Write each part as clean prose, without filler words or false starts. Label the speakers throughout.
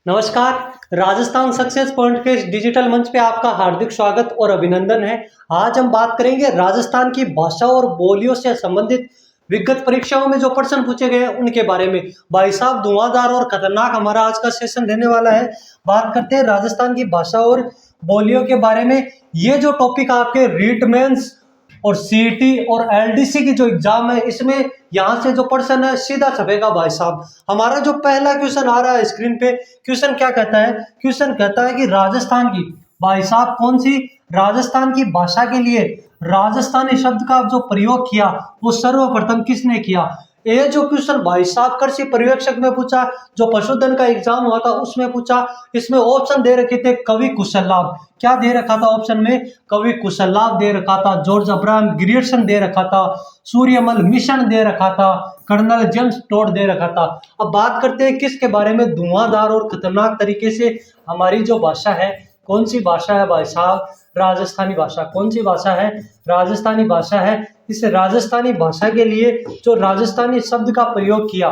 Speaker 1: नमस्कार। Rajasthan success point के इस डिजिटल मंच पे आपका हार्दिक स्वागत और अभिनंदन है। आज हम बात करेंगे राजस्थान की भाषा और बोलियों से संबंधित विगत परीक्षाओं में जो प्रश्न पूछे गए हैं उनके बारे में। भाई साहब, धुआंधार और खतरनाक हमारा आज का सेशन रहने वाला है। बात करते हैं राजस्थान की भाषा और बोलियों के बारे में। ये जो टॉपिक आपके रीट मेंस और सीईटी और एलडीसी की जो एग्जाम है, इसमें यहाँ से जो प्रश्न है सीधा छपेगा भाई साहब। हमारा जो पहला क्वेश्चन आ रहा है स्क्रीन पे, क्वेश्चन क्या कहता है? क्वेश्चन कहता है कि राजस्थान की, भाई साहब कौन सी राजस्थान की भाषा के लिए राजस्थानी शब्द का जो प्रयोग किया वो सर्वप्रथम किसने किया? ये जो क्वेश्चन भाई साहब कृषि पर्यवेक्षक में पूछा, जो पशुधन का एग्जाम हुआ था उसमें पूछा। इसमें ऑप्शन दे रखे थे कवि कुशललाभ। क्या दे रखा था ऑप्शन में? कवि कुशललाभ दे रखा था, जॉर्ज अब्राहम ग्रियर्सन दे रखा था, सूर्यमल मिशन दे रखा था, कर्नल जेम्स टोड दे रखा था। अब बात करते हैं किसके बारे में? धुआंधार और खतरनाक तरीके से हमारी जो भाषा है, कौन सी भाषा है भाई साहब? राजस्थानी भाषा। कौन सी भाषा है? राजस्थानी भाषा है। इस राजस्थानी भाषा के लिए जो राजस्थानी शब्द का प्रयोग किया,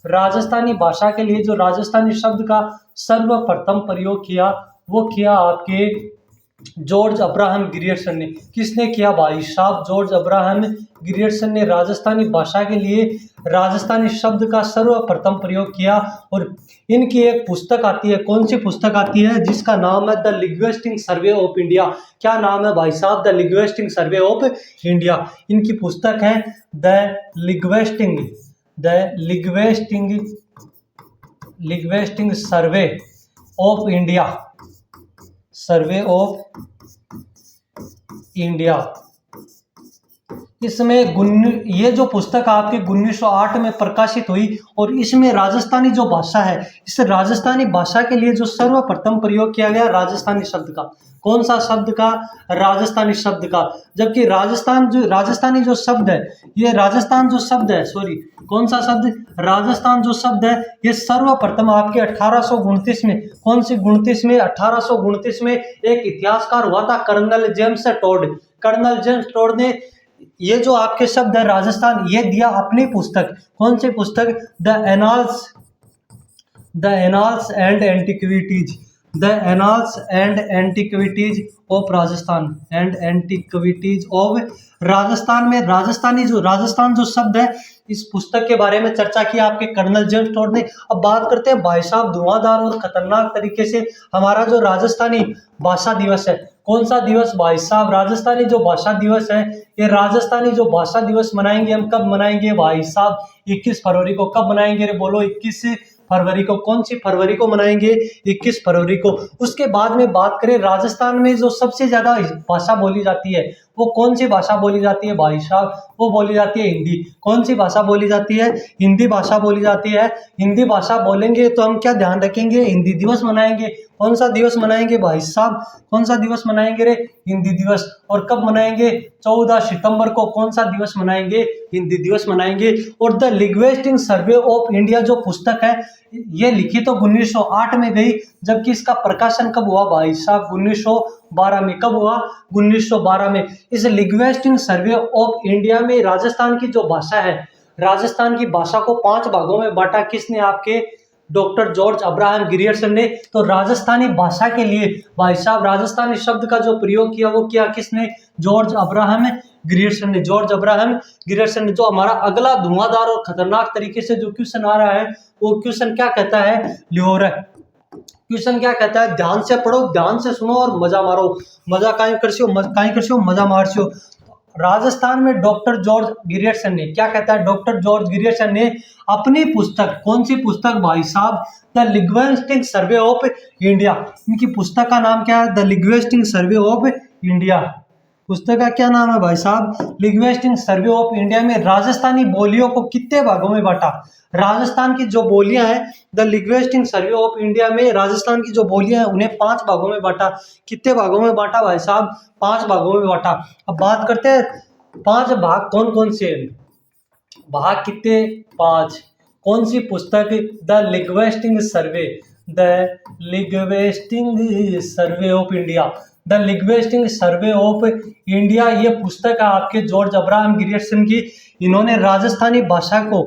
Speaker 1: राजस्थानी भाषा के लिए जो राजस्थानी शब्द का सर्वप्रथम प्रयोग किया, वो किया आपके जॉर्ज अब्राहम ग्रियर्सन ने। किसने किया भाई साहब? जॉर्ज अब्राहम ग्रियर्सन ने राजस्थानी भाषा के लिए राजस्थानी शब्द का सर्वप्रथम प्रयोग किया। और इनकी एक पुस्तक आती है, कौन सी पुस्तक आती है? जिसका नाम है the linguistic survey of India. क्या नाम है भाई साहब? The linguistic survey of India. इनकी पुस्तक है the linguistic survey of India. Survey of India. इसमें ये जो पुस्तक आपके 1908 में प्रकाशित हुई और इसमें राजस्थानी जो भाषा है, इस राजस्थानी भाषा के लिए जो सर्वप्रथम प्रयोग किया गया राजस्थानी शब्द का। कौन सा शब्द का? राजस्थानी शब्द का। जबकि राजस्थानी जो शब्द है, ये राजस्थान जो शब्द है, सॉरी, कौन सा शब्द? राजस्थान जो शब्द है, ये सर्वप्रथम आपके 1829 में, कौन सी 29 में? 1829 में एक इतिहासकार हुआ था colonel James Tod. Colonel James Tod ने ये जो आपके शब्द है राजस्थान, ये दिया अपनी पुस्तक। कौन सी पुस्तक? The annals and antiquities. The annals and antiquities of Rajasthan, and antiquities of Rajasthan में राजस्थान जो शब्द है, इस पुस्तक के बारे में चर्चा की आपके कर्नल जेम्स टोड ने। अब बात करते हैं भाई साहब धुआंधार और खतरनाक तरीके से हमारा जो राजस्थानी भाषा दिवस है, कौन सा दिवस भाई साहब? राजस्थानी जो भाषा दिवस है, ये राजस्थानी जो भाषा दिवस मनाएंगे हम, कब मनाएंगे भाई साहब? 21 फरवरी को। कब मनाएंगे रे बोलो? 21 फरवरी को। कौन सी फरवरी को मनाएंगे? 21 फरवरी को। उसके बाद में बात करें राजस्थान में जो सबसे ज्यादा भाषा बोली जाती है, वो कौन सी भाषा बोली जाती है भाई साहब? वो बोली जाती है हिंदी। कौन सी भाषा बोली जाती है? हिंदी भाषा बोली जाती है। हिंदी भाषा बोलेंगे तो हम क्या ध्यान रखेंगे? हिंदी दिवस मनाएंगे। कौन सा दिवस मनाएंगे भाई साहब? कौन सा दिवस मनाएंगे रे? हिंदी दिवस। और कब मनाएंगे? 14 सितंबर को। कौन सा दिवस मनाएंगे? हिंदी दिवस मनाएंगे। और the linguistic survey of India जो पुस्तक है, ये लिखी तो 1908 में गई, जबकि इसका प्रकाशन कब हुआ भाई साहब? 1912 में। कब हुआ? 1912 में। इस लिंग्विस्टिक सर्वे ऑफ इंडिया में राजस्थान की जो भाषा है, राजस्थान की भाषा को 5 भागों में बांटा। किसने? आपके डॉक्टर जॉर्ज अब्राहम ग्रियर्सन ने। तो राजस्थानी भाषा के लिए भाई साहब राजस्थानी शब्द का जो प्रयोग किया, वो किया किसने? जॉर्ज अब्राहम ग्रियर्सन ने। जॉर्ज अब्राहम ग्रियर्सन ने। जो हमारा अगला धुआंधार और खतरनाक तरीके से जो क्वेश्चन आ रहा है, वो क्वेश्चन क्या कहता है? लियोर है। क्वेश्चन क्या कहता है? ध्यान से पढ़ो, ध्यान से सुनो और मजा मारो। मजा काहे करसियो, मजा मारसियो। राजस्थान में डॉक्टर जॉर्ज ग्रियर्सन ने, क्या कहता है? डॉक्टर जॉर्ज ग्रियर्सन ने अपनी पुस्तक, कौन सी पुस्तक भाई साहब? The linguistic survey of India. इनकी पुस्तक का नाम क्या है? The linguistic survey of India. पुस्तक का क्या नाम है भाई साहब? लिंग्विस्टिक सर्वे ऑफ इंडिया में राजस्थानी बोलियों को कितने भागों में बांटा? राजस्थान की जो बोलियां हैं, the linguistic survey of India में राजस्थान की जो बोलियां हैं, उन्हें 5 भागों में बांटा। कितने भागों में बांटा भाई साहब? 5 भागों में बांटा। अब बात करते हैं 5 भाग कौन कौन से हैं? भाग कितने? 5। कौन सी पुस्तक? The linguistic survey of India. The linguistic survey of India, ये पुस्तक है आपके जॉर्ज अब्राहम ग्रियर्सन की। इन्होंने राजस्थानी भाषा को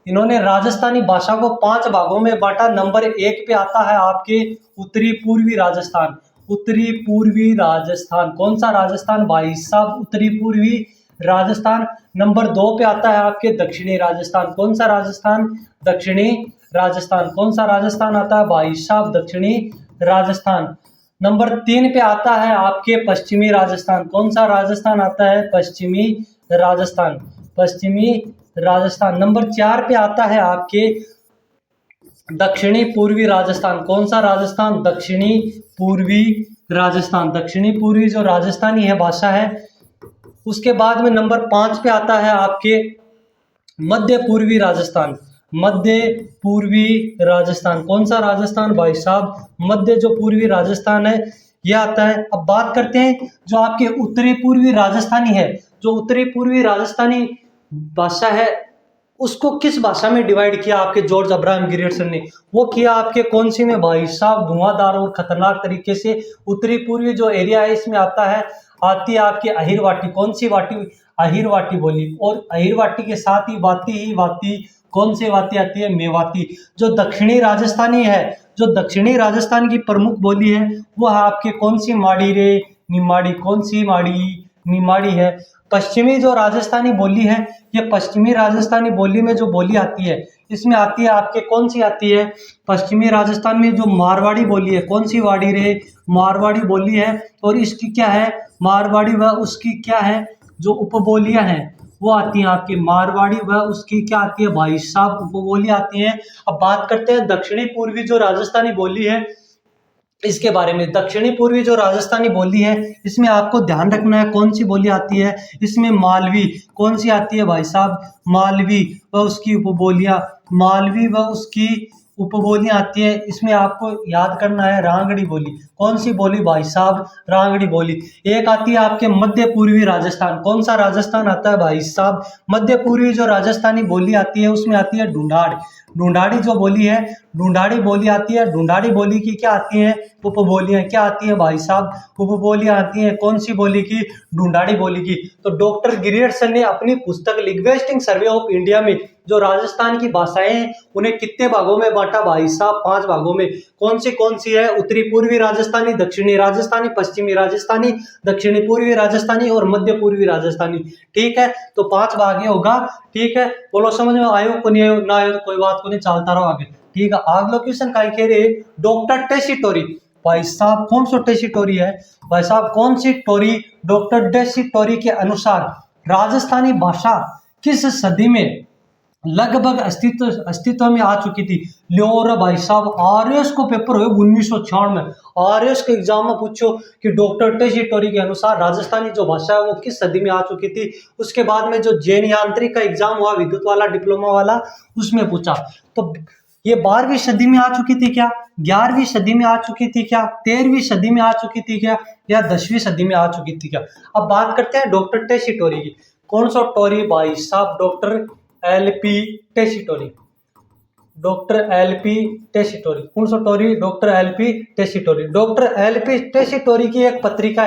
Speaker 1: इन्होंने राजस्थानी भाषा को 5 भागों में बांटा। नंबर 1 पे आता है आपके उत्तरी पूर्वी राजस्थान। उत्तरी पूर्वी राजस्थान, कौन सा राजस्थान भाई साहब? उत्तरी पूर्वी राजस्थान। नंबर 2 पे आता है आपके दक्षिणी राजस्थान। कौन सा राजस्थान? दक्षिणी राजस्थान। कौन सा राजस्थान आता है भाई साहब? दक्षिणी राजस्थान। नंबर 3 पे आता है आपके पश्चिमी राजस्थान। कौन सा राजस्थान आता है? पश्चिमी राजस्थान। पश्चिमी राजस्थान। नंबर 4 पे आता है आपके दक्षिणी पूर्वी राजस्थान। कौन सा राजस्थान? दक्षिणी पूर्वी राजस्थान। दक्षिणी पूर्वी जो राजस्थानी है भाषा है। उसके बाद में नंबर 5 पे आता है आपके मध्य पूर्वी राजस्थान। मध्य पूर्वी राजस्थान। कौन सा राजस्थान भाई साहब? मध्य जो पूर्वी राजस्थान है यह आता है। अब बात करते हैं जो आपके उत्तरी पूर्वी राजस्थानी है। जो उत्तरी पूर्वी राजस्थानी भाषा है उसको किस भाषा में डिवाइड किया आपके जॉर्ज अब्राहम गिरियर्सन ने? वो किया आपके कौन सी में भाई साहब? धुआंधार और खतरनाक तरीके से। उत्तरी पूर्वी जो एरिया है इसमें आता है, आती है आपकी अहिरवाटी। कौन सी वाटी? अहिरवाटी बोली। और अहिरवाटी के साथ ही वाती कौन सी वाती आती है? मेवाती। जो दक्षिणी राजस्थानी है, जो दक्षिणी राजस्थान की प्रमुख बोली है वो है आपके कौन सी? माड़ी रे निमाड़ी। कौन सी? माड़ी निमाड़ी है। पश्चिमी जो राजस्थानी बोली है, ये पश्चिमी राजस्थानी बोली में जो बोली आती है इसमें आती है आपके कौन सी आती है? पश्चिमी राजस्थान में जो मारवाड़ी बोली है। कौन सी वाड़ी रे? मारवाड़ी बोली है। और इसकी क्या है? मारवाड़ी व उसकी क्या है जो उपबोलियां हैं वो आती हैं आपकी। मारवाड़ी व उसकी क्या आती है भाई साहब? उपबोली आती हैं। अब बात करते हैं दक्षिणी पूर्वी जो राजस्थानी बोली है इसके बारे में। दक्षिणी पूर्वी जो राजस्थानी बोली है इसमें आपको ध्यान रखना है कौन सी बोली आती है। इसमें मालवी कौन सी आती है भाई साहब? मालवी व उसकी उपबोलियां। मालवी व उसकी उपबोलियां आती है। इसमें आपको याद करना है रांगड़ी बोली। कौन सी बोली भाई साहब? रांगड़ी बोली। एक आती है आपके मध्य पूर्वी राजस्थान। कौन सा राजस्थान आता है भाई साहब? मध्य पूर्वी जो राजस्थानी बोली आती है उसमें आती है ढूंढाड़। ढूंढाड़ी जो बोली है, ढूंढाड़ी बोली आती है। ढूंढाड़ी बोली की क्या आती है? उपबोलियां। क्या आती है भाई साहब? उपबोलियां आती हैं। कौन सी बोली की? ढूंढाड़ी बोली की। तो डॉक्टर गिरियर्सन ने अपनी पुस्तक लिंग्विस्टिक सर्वे ऑफ इंडिया में जो राजस्थान की भाषाएं हैं उन्हें कितने भागों में बांटा भाई साहब? 5 भागों में। कौन सी है? उत्तरी पूर्वी राजस्थानी, दक्षिणी राजस्थानी, पश्चिमी राजस्थानी, दक्षिणी पूर्वी राजस्थानी और मध्य पूर्वी राजस्थानी। ठीक है, तो 5 भाग ये होगा। ठीक है, बोलो समझ में आयो को नहीं आयो? ना आयो तो कोई बात को नहीं, चलता रहो आगे। ठीक है, अगला क्वेश्चन का कह रहे डॉक्टर टेसीटोरी। भाई साहब कौन सा टेसीटोरी है? भाई साहब कौन सी टोरी? डॉक्टर टेसीटोरी के अनुसार राजस्थानी भाषा किस सदी में लगभग अस्तित्व में आ चुकी थी? ल्योर भाई साहब, आरएस को पेपर हुए 1996 में। आरएस के एग्जाम में पूछो कि डॉक्टर टेसीटोरी के अनुसार राजस्थानी जो भाषा है वो किस सदी में आ चुकी थी। उसके बाद में जो जैन यांत्रिक का एग्जाम हुआ विद्युत वाला, डिप्लोमा वाला, उसमें पूछा। तो ये 12वीं सदी में आ चुकी थी क्या? 11वीं सदी में आ चुकी थी क्या? 13वीं सदी में आ चुकी थी क्या? या 10वीं सदी में आ चुकी थी क्या? अब बात करते हैं डॉक्टर टेसीटोरी की। कौन सा टोरी भाई साहब? Doctor LP Tessitori. Doctor LP Tessitori. कौन सा Tori? Doctor LP Tessitori. Doctor LP Tessitori की एक पत्रिका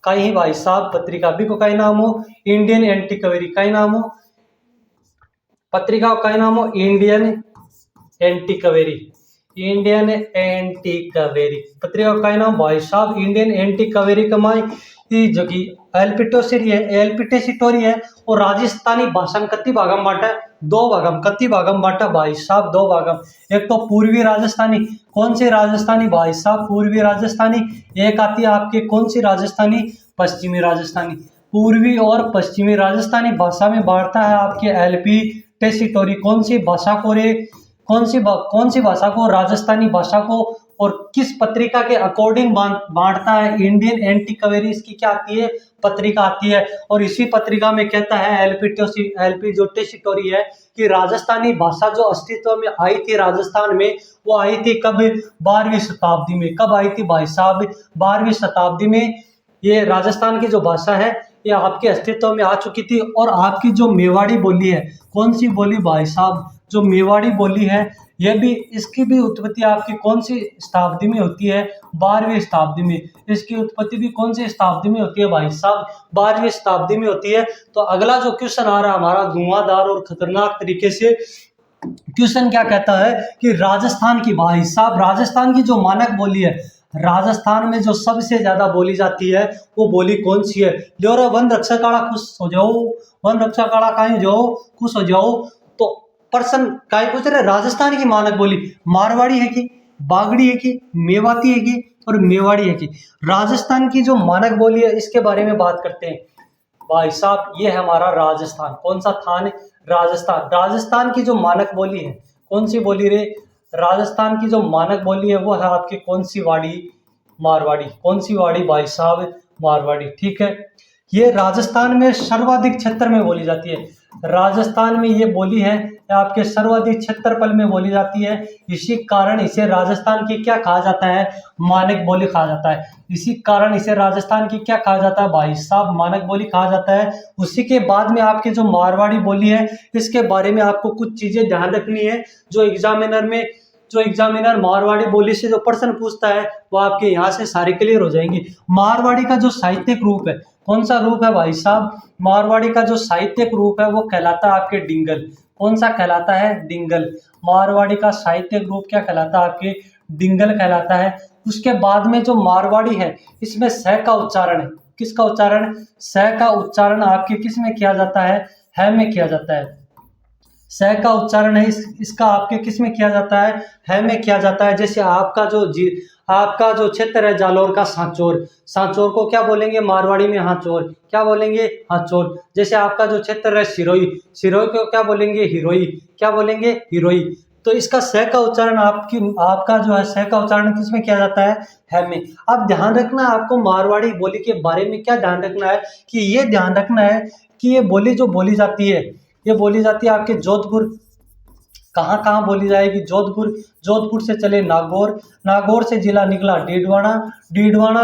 Speaker 1: का ही भाई साहब, पत्रिका भी को का नाम हो इंडियन एंटीक्वेरी। का नाम हो पत्रिका का नाम हो इंडियन एंटीक्वेरी। इंडियन एंटीक्वेरी पत्रिका का नाम भाई साहब इंडियन एंटीक्वेरी कमाई जो कि एल्पिटोसिरी है, एल्पिटेसिटोरी है। और राजस्थानी भाषा में कति भागम बांटा है? 2 भागम। कति भागम बांटा भाई साहब? 2 भागम। एक तो पूर्वी राजस्थानी। कौन सी राजस्थानी भाई साहब? पूर्वी राजस्थानी। एक आती है आपके कौन सी राजस्थानी? पश्चिमी राजस्थानी। पूर्वी और पश्चिमी राजस्थानी भाषा में बांटता है आपके एलपी टेसीटोरी। कौन सी भाषा को रे? कौन सी भाषा को? राजस्थानी भाषा को। और किस पत्रिका के अकॉर्डिंग बांटता है? इंडियन एंटीक्वेरी इसकी क्या आती है? पत्रिका आती है। और इसी पत्रिका में कहता है एलपी जो टेसीटोरी है कि राजस्थानी भाषा जो अस्तित्व में आई थी राजस्थान में वो आई थी कब? 12वीं शताब्दी में। कब आई थी भाई साहब? 12वीं शताब्दी में ये राजस्थान की जो भाषा है ये आपके अस्तित्व में आ चुकी थी। और आपकी जो मेवाड़ी बोली है, कौन सी बोली भाई साहब? जो मेवाड़ी बोली है ये भी, इसकी भी उत्पत्ति आपकी कौन सी शताब्दी में होती है? 12वीं शताब्दी में। इसकी उत्पत्ति भी कौन सी शताब्दी में होती है भाई साहब? 12वीं शताब्दी में होती है। तो अगला जो क्वेश्चन आ रहा है हमारा धुआंधार और खतरनाक तरीके से, क्वेश्चन क्या कहता है कि राजस्थान की, भाई साहब राजस्थान की जो मानक बोली है, राजस्थान में जो सबसे ज्यादा बोली जाती है वो बोली कौन सी है? लो रे वन रक्षा काड़ा खुश हो जाओ, वन रक्षा काड़ा काहे जाओ, खुश हो जाओ। तो पर्सन काय पूछ रहे, राजस्थान की मानक बोली मारवाड़ी है कि बागड़ी है कि मेवाती है कि और मेवाड़ी है कि? राजस्थान की जो मानक बोली है इसके बारे में बात करते हैं भाई साहब। ये है हमारा राजस्थान। कौन सा थान? राजस्थान। राजस्थान की जो मानक बोली है, कौन सी बोली रे? राजस्थान की जो मानक बोली है वो है आपकी कौन सी वाड़ी? मारवाड़ी। कौन सी वाड़ी भाई साहब? मारवाड़ी। ठीक है। ये राजस्थान में सर्वाधिक क्षेत्र में बोली जाती है। राजस्थान में ये बोली है आपके सर्वाधिक क्षेत्रफल में बोली जाती है। इसी कारण इसे राजस्थान की क्या कहा जाता है? मानक बोली कहा जाता है। इसी कारण इसे राजस्थान की क्या कहा जाता है भाई साहब? मानक बोली कहा जाता है। उसी के बाद में आपकी जो मारवाड़ी बोली है इसके बारे में आपको कुछ चीजें ध्यान रखनी है। जो एग्जामिनर मारवाड़ी बोली से जो प्रश्न पूछता है वो आपके यहाँ से सारे क्लियर हो जाएंगे। मारवाड़ी का जो साहित्यिक रूप है, कौन सा रूप है भाई साहब? मारवाड़ी का जो साहित्यिक रूप है वो कहलाता है आपके डिंगल। कौन सा कहलाता है? डिंगल। मारवाड़ी का साहित्यिक रूप क्या कहलाता है आपके? डिंगल कहलाता है। उसके बाद में जो मारवाड़ी है इसमें स का उच्चारण है। किसका उच्चारण? स का उच्चारण आपके किस में किया जाता है? है में किया जाता है। स का उच्चारण है इसका आपके किस में किया जाता है? है में किया जाता है। जैसे आपका जो क्षेत्र है जालोर का सांचौर, सांचौर को क्या बोलेंगे मारवाड़ी में? हाचौर। क्या बोलेंगे? हाचौर। जैसे आपका जो क्षेत्र है सिरोही, सिरोही को क्या बोलेंगे? हिरोई। क्या बोलेंगे? हिरोई। तो इसका स का उच्चारण आपका जो है स का उच्चारण किस में किया जाता है? है में। अब ध्यान रखना है आपको मारवाड़ी बोली के बारे में, क्या ध्यान रखना है कि ये ध्यान रखना है कि ये बोली जो बोली जाती है, ये बोली जाती है आपके जोधपुर। कहाँ कहाँ बोली जाएगी? जोधपुर। जोधपुर से चले नागौर, नागौर से जिला निकला डीडवाना, डीडवाना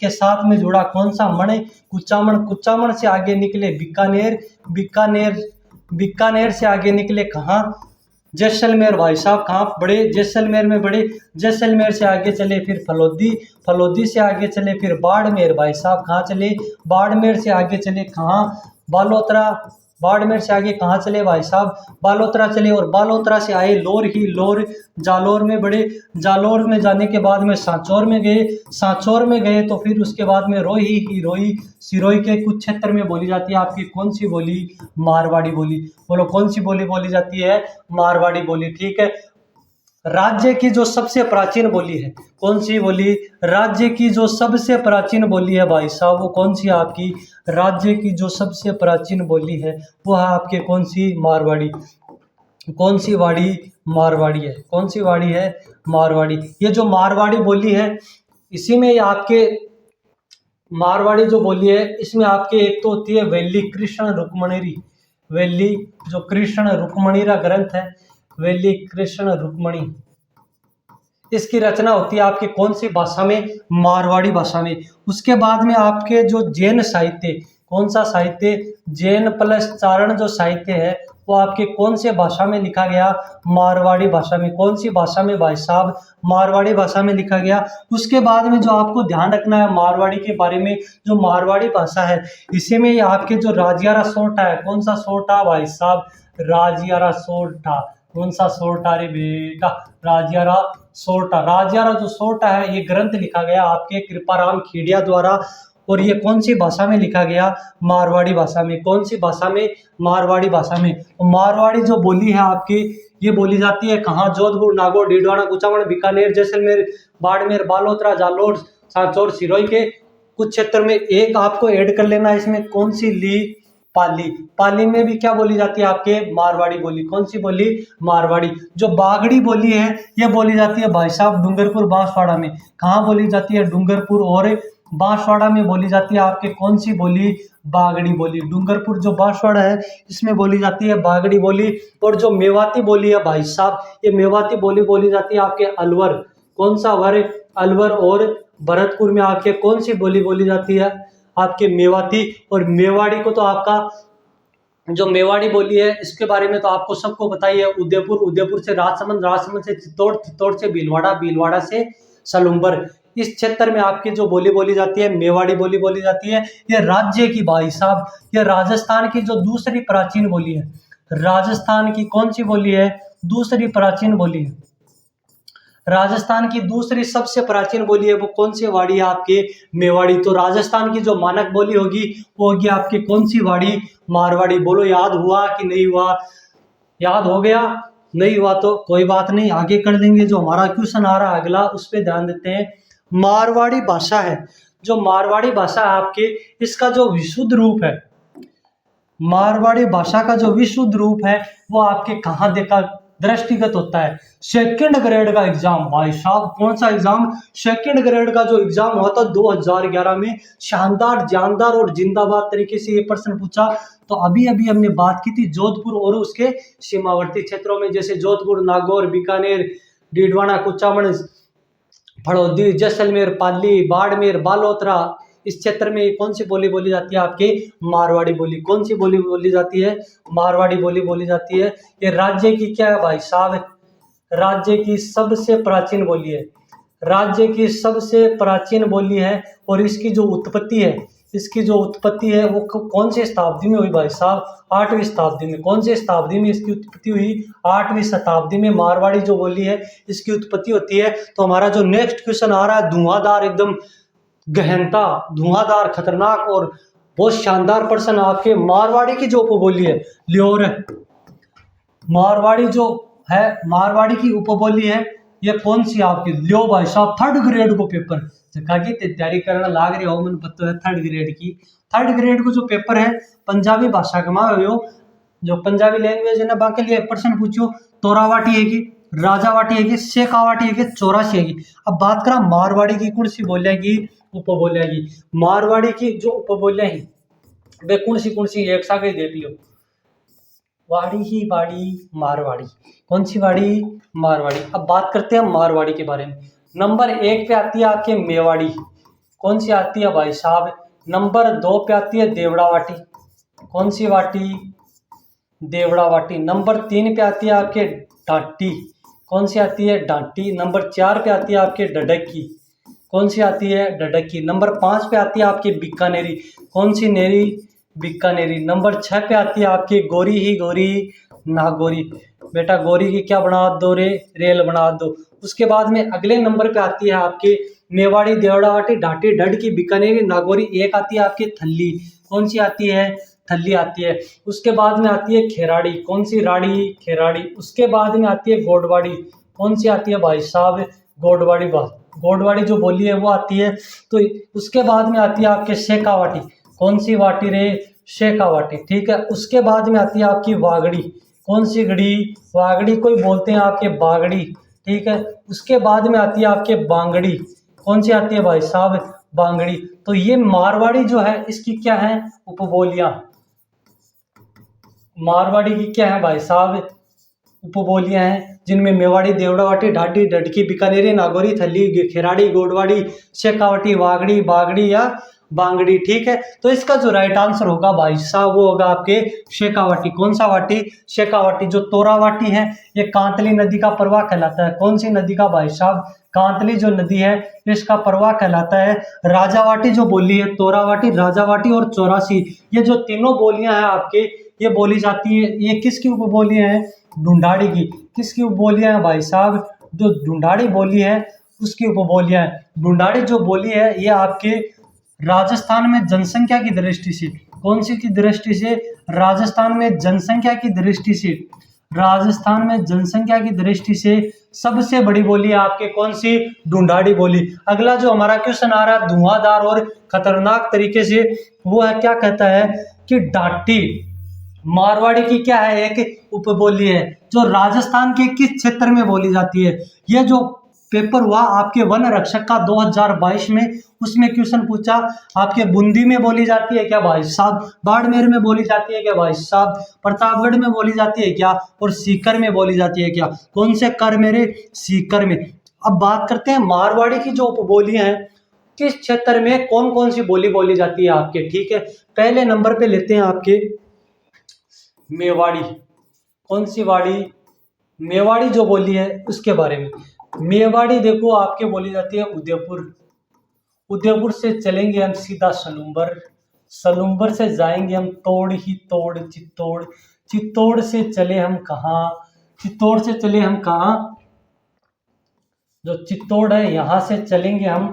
Speaker 1: के साथ में जुड़ा कौन सा? मणे। कुचामन, कुचामन से आगे निकले बीकानेर, बीकानेर, बीकानेर से आगे निकले कहाँ? जैसलमेर। भाई साहब कहाँ बड़े? जैसलमेर में बड़े। जैसलमेर से आगे चले फिर फलोदी, फलोदी से आगे चले फिर बाड़मेर। भाई साहब कहाँ चले? बाड़मेर से आगे चले कहाँ? बालोतरा। बाड़मेर से आगे कहाँ चले भाई साहब? बालोतरा चले। और बालोतरा से आए लोर ही लोर, जालोर में बड़े। जालोर में जाने के बाद में सांचौर में गए, सांचौर में गए तो फिर उसके बाद में रोही ही रोही। सिरोही के कुछ क्षेत्र में बोली जाती है आपकी कौन सी बोली? मारवाड़ी बोली। बोलो कौन सी बोली बोली जाती है? मारवाड़ी बोली। ठीक है। राज्य की जो सबसे प्राचीन बोली है, कौन सी बोली? राज्य की जो सबसे प्राचीन बोली है भाई साहब वो कौन सी आपकी? राज्य की जो सबसे प्राचीन बोली है वो है आपके कौन सी? मारवाड़ी। कौन सी वाड़ी? मारवाड़ी है। कौन सी वाड़ी है? मारवाड़ी। ये जो मारवाड़ी बोली है इसी में आपके मारवाड़ी जो बोली है इसमें आपके एक तो होती है वेली कृष्ण रुक्मणी। वेली जो कृष्ण रुक्मणी का ग्रंथ है, वेली कृष्ण रुक्मणी, इसकी रचना होती है आपके कौन सी भाषा में? मारवाड़ी भाषा में। उसके बाद में आपके जो जैन साहित्य, कौन सा साहित्य? जैन प्लस चारण जो साहित्य है वो आपके कौन से भाषा में लिखा गया? मारवाड़ी भाषा में। कौन सी भाषा में भाई साहब? मारवाड़ी भाषा में लिखा गया। उसके बाद में जो आपको ध्यान रखना है मारवाड़ी के बारे में, जो मारवाड़ी भाषा है इसी में आपके जो राजियारा सोरठा है, कौन सा सोरठा भाई साहब? राजियारा सोरठा। कौन सा सोरठा रे बेटा? राजियारा सोरठा। राजियारा जो सोरठा है ये ग्रंथ लिखा गया आपके कृपाराम खेड़िया द्वारा। और ये कौन सी भाषा में लिखा गया? मारवाड़ी भाषा में। कौन सी भाषा में? मारवाड़ी भाषा में। मारवाड़ी जो बोली है आपकी ये बोली जाती है कहाँ? जोधपुर, नागौर, डीडवाना, कुचामन, बीकानेर, जैसलमेर, बाड़मेर, बालोतरा, जालोर, सांचौर, सिरोही के कुछ क्षेत्र में। एक आपको ऐड कर लेना इसमें, कौन सी ली? पाली। पाली में भी क्या बोली जाती है आपके? मारवाड़ी बोली। कौन सी बोली? मारवाड़ी। जो बागड़ी बोली है ये बोली जाती है भाई साहब डूंगरपुर बांसवाड़ा में। कहाँ बोली जाती है? डूंगरपुर और बांसवाड़ा में बोली जाती है आपके कौन सी बोली? बागड़ी बोली। डूंगरपुर जो बांसवाड़ा है इसमें बोली जाती है बागड़ी बोली। और जो मेवाती बोली है भाई साहब ये मेवाती बोली बोली जाती है आपके अलवर। कौन सा वर? अलवर और भरतपुर में आपके कौन सी बोली बोली जाती है? आपके मेवाती। और मेवाड़ी को तो आपका जो मेवाड़ी बोली है इसके बारे में तो आपको सबको पता ही है। उदयपुर, उदयपुर से राजसमंद, राजसमंद से चित्तौड़, चित्तौड़ से भीलवाड़ा, भीलवाड़ा से सलूम्बर। इस क्षेत्र में आपकी जो बोली बोली जाती है मेवाड़ी बोली बोली जाती है। ये राज्य की, भाई साहब, ये राजस्थान की जो दूसरी प्राचीन बोली है। राजस्थान की कौन सी बोली है? दूसरी प्राचीन बोली है। राजस्थान की दूसरी सबसे प्राचीन बोली है वो कौन सी वाड़ी है? आपके मेवाड़ी। तो राजस्थान की जो मानक बोली होगी वो होगी आपकी कौन सी वाड़ी? मारवाड़ी। बोलो याद हुआ कि नहीं हुआ? याद हो गया? नहीं हुआ तो कोई बात नहीं, आगे कर देंगे। जो हमारा क्वेश्चन आ रहा है अगला, उस पर ध्यान देते हैं। मारवाड़ी भाषा है, जो मारवाड़ी भाषा है आपके, इसका जो विशुद्ध रूप है, मारवाड़ी भाषा का जो विशुद्ध रूप है वो आपके कहाँ देखा दृष्टिगत होता है? सेकंड ग्रेड का एग्जाम। भाई साहब कौन सा एग्जाम? सेकंड ग्रेड का जो एग्जाम हुआ था 2011 में, शानदार, जानदार और जिंदाबाद तरीके से ये प्रश्न पूछा। तो अभी अभी हमने बात की थी जोधपुर और उसके सीमावर्ती क्षेत्रों में, जैसे जोधपुर, नागौर, बीकानेर, डीडवाना, कुचामन, फड़ौदी, जैसलमेर, पाली, बाड़मेर, बालोतरा। इस क्षेत्र में कौन सी बोली बोली जाती है? आपकी मारवाड़ी बोली। कौन सी बोली बोली जाती है? मारवाड़ी बोली बोली जाती है। ये राज्य की क्या है भाई साहब? राज्य की सबसे प्राचीन बोली है। राज्य की सबसे प्राचीन बोली है। और इसकी जो उत्पत्ति है, इसकी जो उत्पत्ति है वो कौन सी शताब्दी में हुई भाई साहब? 8वीं शताब्दी में। कौन सी शताब्दी में इसकी उत्पत्ति हुई? 8वीं शताब्दी में मारवाड़ी जो बोली है इसकी उत्पत्ति होती है। तो हमारा जो नेक्स्ट क्वेश्चन आ रहा है, धुआंधार, एकदम गहनता, धुआंधार, खतरनाक और बहुत शानदार प्रश्न आपके, मारवाड़ी की जो उपबोली है ल्योर, मारवाड़ी जो है, मारवाड़ी की उपबोली है ये कौन सी आपकी? ल्यो भाई साहब, थर्ड ग्रेड को पेपर जगह की तैयारी करना लाग रही हो, मन पता है थर्ड ग्रेड की। थर्ड ग्रेड को जो पेपर है पंजाबी भाषा का मा हो, जो पंजाबी लैंग्वेज है ना, बाकी लिए प्रश्न पूछो। तोरावाटी है कि, राजावाटी है कि, शेखावाटी है कि, चौरासी है कि। अब बात करा मारवाड़ी की कौन सी बोलेगी? उपबोलेगी। मारवाड़ी की जो उपबोलियां हैं वे कौन सी? एक साथ ही देख लियो। वाड़ी ही वाड़ी, मारवाड़ी। कौन सी वाड़ी? मारवाड़ी। अब बात करते हैं मारवाड़ी के बारे में। नंबर 1 पे आती है आपके मेवाड़ी। कौन सी आती है भाई साहब? नंबर 2 पे आती है देवड़ावाटी। कौन सी वाटी? देवड़ावाटी। नंबर 3 पे आती है आपके डांटी। कौन सी आती है? डांटी। नंबर 4 पे आती है आपके डडकी। कौन सी आती है? डडकी। नंबर 5 पे आती है आपकी बीकानेरी। कौन सी नेरी? बीकानेरी। नंबर 6 पे आती है आपकी गोरी ही गोरी, नागौरी। बेटा गोरी की क्या बना दो रे? रेल बना दो। उसके बाद में अगले नंबर पे आती है आपकी मेवाड़ी, देवड़ावाटी, डांटी, डडकी, बीकानेरी, नागौरी। एक आती है आपकी थल्ली। कौन सी आती है? थल्ली आती है। उसके बाद में आती है खेराड़ी। कौन सी? राड़ी, खेराड़ी। उसके बाद में आती है गोडवाड़ी। कौन सी आती है भाई साहब? गोडवाड़ी। गोडवाड़ी जो बोली है वो आती है। तो उसके बाद में आती है आपके शेखावाटी। कौन सी वाटी रे? शेखावाटी। ठीक है। उसके बाद में आती है आपकी वागड़ी। कौन सी गड़ी? वागड़ी। कोई बोलते हैं आपके बागड़ी। ठीक है। उसके बाद में आती है आपके बांगड़ी। कौन सी आती है भाई साहब? बांगड़ी। तो ये मारवाड़ी जो है इसकी क्या है? उपबोलियां। मारवाड़ी की क्या है भाई साहब? उपबोलियां हैं, जिनमें मेवाड़ी, देवड़ावाटी, ढाडी, डडकी, बीकानेरी, नागौरी, थल्ली, खेराड़ी, गोडवाड़ी, शेखावाटी, वागड़ी, बागड़ी या बांगड़ी। ठीक है। तो इसका जो राइट आंसर होगा भाई साहब वो होगा आपके शेखावाटी। कौन सा वाटी? शेखावाटी। जो तोरावाटी है ये कांतली नदी का प्रवाह कहलाता है। कौन सी नदी का भाई साहब? कांतली जो नदी है इसका प्रवाह कहलाता है। राजावाटी जो बोली है, तोरावाटी, राजावाटी और चौरासी, ये जो तीनों बोलियां हैं आपके, ये बोली जाती है। ये किसकी उपबोलियां हैं? ढूंढाड़ी की। किसकी उपबोलियां हैं भाई साहब? जो ढूंढाड़ी बोली है उसकी उपबोलियां हैं। ढूंढाड़ी जो बोली है ये आपके राजस्थान में जनसंख्या की दृष्टि से, कौन सी की दृष्टि से? राजस्थान में जनसंख्या की दृष्टि से, राजस्थान में जनसंख्या की दृष्टि से सबसे बड़ी बोली है आपके कौन सी? ढूंढाड़ी बोली। अगला जो हमारा क्वेश्चन आ रहा है धुआंधार और खतरनाक तरीके से, वो है क्या कहता है कि डाटी। मारवाड़ी की क्या है? एक उपबोली है जो राजस्थान के किस क्षेत्र में बोली जाती है। यह जो पेपर हुआ आपके वन रक्षक का 2022 में, उसमें क्वेश्चन पूछा आपके बूंदी में बोली जाती है क्या भाई साहब? बाड़मेर में बोली जाती है क्या भाई साहब? प्रतापगढ़ में बोली जाती है क्या? और सीकर में बोली जाती है क्या? कौन से कर मेरे? सीकर में। अब बात करते हैं मारवाड़ी की जो उपबोलियां हैं किस क्षेत्र में कौन कौन सी बोली बोली जाती है आपके। ठीक है। पहले नंबर पे लेते हैं आपके मेवाड़ी। कौन सी वाड़ी? मेवाड़ी जो बोली है उसके बारे में। मेवाड़ी देखो आपके बोली जाती है उदयपुर। उदयपुर से चलेंगे हम सीधा सलूम्बर। सलूम्बर से जाएंगे हम तोड़ ही तोड़ चित्तौड़। चित्तौड़ से चले हम कहाँ? चित्तौड़ से चले हम कहाँ? जो चित्तौड़ है यहाँ से चलेंगे हम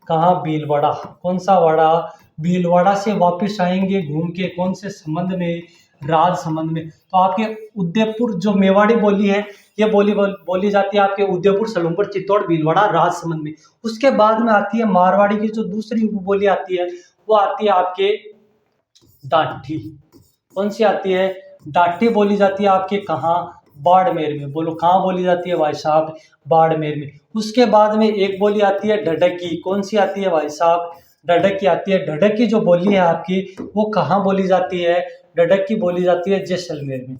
Speaker 1: कहाँ? भीलवाड़ा। कौन सा वाड़ा? भीलवाड़ा से वापस आएंगे घूम के कौन से संबंध में? राजसमंद में। तो आपके उदयपुर जो मेवाड़ी बोली है ये बोली जाती है आपके उदयपुर, सलूम्बर, चित्तौड़, भीलवाड़ा, राजसमंद में। उसके बाद में आती है मारवाड़ी की जो दूसरी उपबोली आती है वो आती है आपके डाठी। कौन सी आती है? डाठी बोली जाती है आपके कहाँ? बाड़मेर में। बोलो कहाँ बोली जाती है भाई साहब? बाड़मेर में। उसके बाद में एक बोली आती है ढढकी। कौन सी आती है भाई साहब? ढढकी आती है। ढढकी जो बोली है आपकी वो कहाँ बोली जाती है? ढढकी बोली जाती है जैसलमेर में।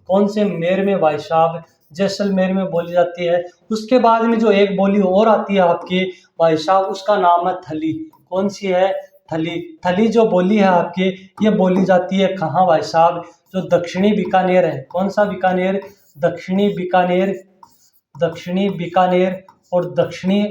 Speaker 1: कौन से मेर में भाई साहब? जैसलमेर में बोली जाती है। उसके बाद में जो एक बोली और आती है आपकी भाई साहब उसका नाम है थली। कौन सी है? थली। थली जो बोली है आपकी ये बोली जाती है कहाँ भाई साहब? जो दक्षिणी बीकानेर है। कौन सा बीकानेर? दक्षिणी बीकानेर। दक्षिणी बीकानेर और दक्षिणी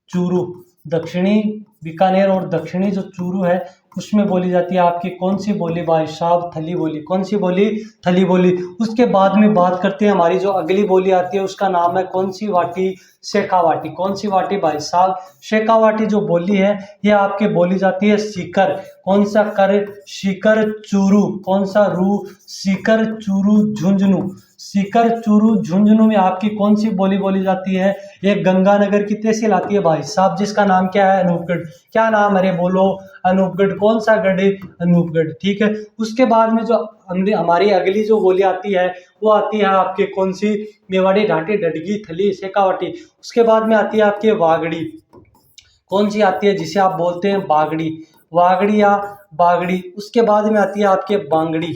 Speaker 1: चूरू। दक्षिणी बीकानेर और दक्षिणी जो चूरू है उसमें बोली जाती है आपकी कौन सी बोली भाई साहब? थली बोली। कौन सी बोली? थली बोली। उसके बाद में बात करते हैं हमारी जो अगली बोली आती है उसका नाम है कौन सी वाटी? शेखावाटी। कौन सी वाटी भाई साहब? शेखावाटी जो बोली है ये आपके बोली जाती है सीकर। कौन सा कर? सीकर चूरू। कौन सा रू? सीकर चूरू झुंझुनू। सीकर चूरू झुंझुनू में आपकी कौन सी बोली बोली जाती है? ये गंगानगर की तहसील आती है भाई साहब जिसका नाम क्या है? अनूपगढ़। क्या नाम? अरे बोलो अनूपगढ़। कौन सा गढ़? अनूपगढ़। ठीक है। उसके बाद में जो हमारी अगली जो बोली आती है वो आती है आपके कौन सी? मेवाड़ी, ढाटी, ढडगी, थली, शेखावाटी। उसके बाद में आती है आपकी वागड़ी। कौन सी आती है? जिसे आप बोलते हैं बागड़ी। वागड़ी या बागड़ी। उसके बाद में आती है आपके बांगड़ी।